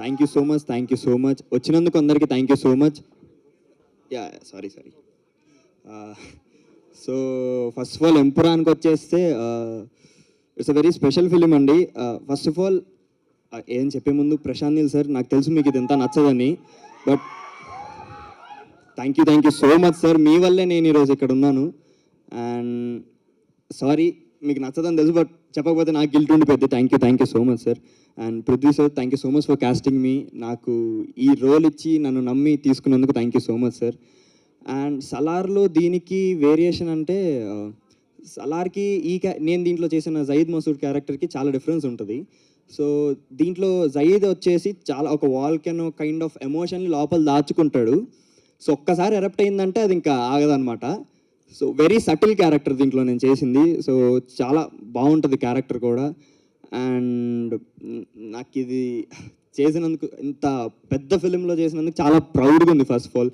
Thank you so much వచ్చినందుకు అందరికీ thank you so much. Sorry so first of all ఎంపురాన్కి వచ్చేస్తే it's a very special film అండి. First of all ఏం చెప్పే ముందు ప్రశాంత్ నీల్ సార్, నాకు తెలుసు మీకు ఇది ఎంత నచ్చదని, but thank you so much sir. మీ వల్లే నేను ఈరోజు ఇక్కడ ఉన్నాను. అండ్ సారీ మీకు నచ్చదని తెలుసు, బట్ చెప్పకపోతే నాకు గిల్ట్ ఉండిపోద్ది. Thank you so much sir. And Prithvi sir, thank you so much for casting మీ. నాకు ఈ రోల్ ఇచ్చి నన్ను నమ్మి తీసుకున్నందుకు thank you so much sir. And సలార్లో దీనికి వేరియేషన్ అంటే సలార్కి నేను దీంట్లో చేసిన జయీద్ మసూద్ క్యారెక్టర్కి చాలా డిఫరెన్స్ ఉంటుంది. సో దీంట్లో జయీద్ వచ్చేసి చాలా ఒక వాల్కెనో కైండ్ ఆఫ్ ఎమోషన్ని లోపల దాచుకుంటాడు. సో ఒక్కసారి ఎరప్ట్ అయిందంటే అది ఇంకా ఆగదనమాట. సో వెరీ సటిల్ క్యారెక్టర్ దీంట్లో నేను చేసింది. సో చాలా బాగుంటుంది క్యారెక్టర్ కూడా. అండ్ నాకు ఇది చేసినందుకు, ఇంత పెద్ద ఫిలింలో చేసినందుకు చాలా ప్రౌడ్గా ఉంది. ఫస్ట్ ఆఫ్ ఆల్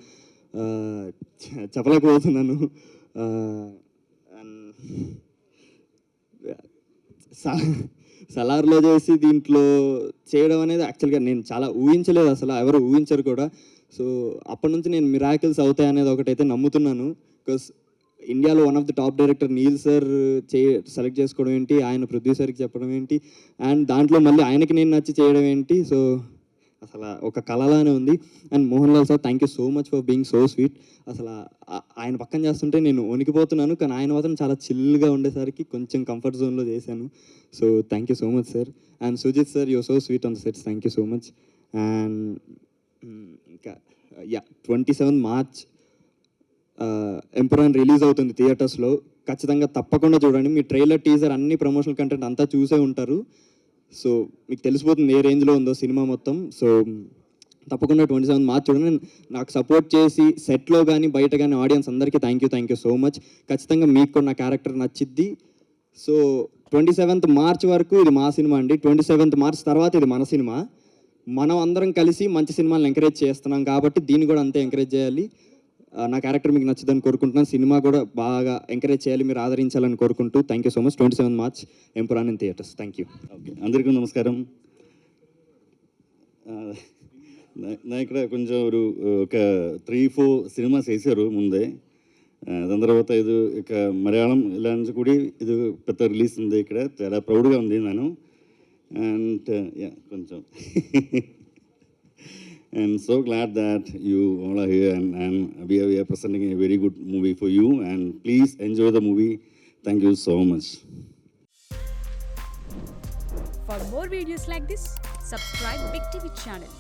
చెప్పలేకపోతున్నాను. సలార్లో చేసి దీంట్లో చేయడం అనేది యాక్చువల్గా నేను చాలా ఊహించలేదు, అసలు ఎవరు ఊహించరు కూడా. సో అప్పటి నుంచి నేను మిరాకిల్స్ అవుతాయి అనేది ఒకటైతే నమ్ముతున్నాను. బికాస్ ఇండియాలో one of the top director Neel sir select చేసుకోవడం ఏంటి, ఆయన ప్రొడ్యూసర్కి చెప్పడం ఏంటి, అండ్ దాంట్లో మళ్ళీ ఆయనకి నేను నచ్చి చేయడం ఏంటి. సో అసలు ఒక కళలానే ఉంది. And Mohan Lal sir, thank you so much for being so sweet. అసలు ఆయన పక్కన చేస్తుంటే నేను వణికిపోతున్నాను, కానీ ఆయన మాత్రం చాలా చిల్గా ఉండేసరికి కొంచెం కంఫర్ట్ జోన్లో చేశాను. So thank you so much sir. And Sujith sir, you're so sweet on the sets, thank you so much. And ఇంకా 27 మార్చ్ ఎంపురాన్ రిలీజ్ అవుతుంది థియేటర్స్లో. ఖచ్చితంగా తప్పకుండా చూడండి. మీ ట్రైలర్, టీజర్, అన్ని ప్రమోషనల్ కంటెంట్ అంతా చూసే ఉంటారు. సో మీకు తెలిసిపోతుంది ఏ రేంజ్లో ఉందో సినిమా మొత్తం. సో తప్పకుండా 27 మార్చ్ చూడండి. నాకు సపోర్ట్ చేసి సెట్లో కానీ బయట కానీ ఆడియన్స్ అందరికీ థ్యాంక్ యూ సో మచ్. ఖచ్చితంగా మీకు కూడా నా క్యారెక్టర్ నచ్చిద్ది. సో 27th మార్చ్ వరకు ఇది మా సినిమా అండి. 27th మార్చ్ తర్వాత ఇది మన సినిమా. మనం అందరం కలిసి మంచి సినిమాలను ఎంకరేజ్ చేస్తున్నాం కాబట్టి దీన్ని కూడా అంతే ఎంకరేజ్ చేయాలి. నా క్యారెక్టర్ మీకు నచ్చుదని కోరుకుంటున్నాను. సినిమా కూడా బాగా ఎంకరేజ్ చేయాలి, మీరు ఆదరించాలని కోరుకుంటూ thank you so much. 27 March Empuraan in theatres. Thank you. Okay, అందరికీ నమస్కారం. నా ఇక్కడ కొంచెం ఒక 3-4 సినిమాస్ వేసారు ముందే. దాని తర్వాత ఇది ఇక మలయాళం ఇలా నుంచి కూడా ఇది పెద్ద రిలీజ్ ఉంది. ఇక్కడ చాలా ప్రౌడ్గా ఉంది నేను. అండ్ కొంచెం I'm so glad that you all are here and we are presenting a very good movie for you, and please enjoy the movie. Thank you so much. For more videos like this, subscribe Big TV channel.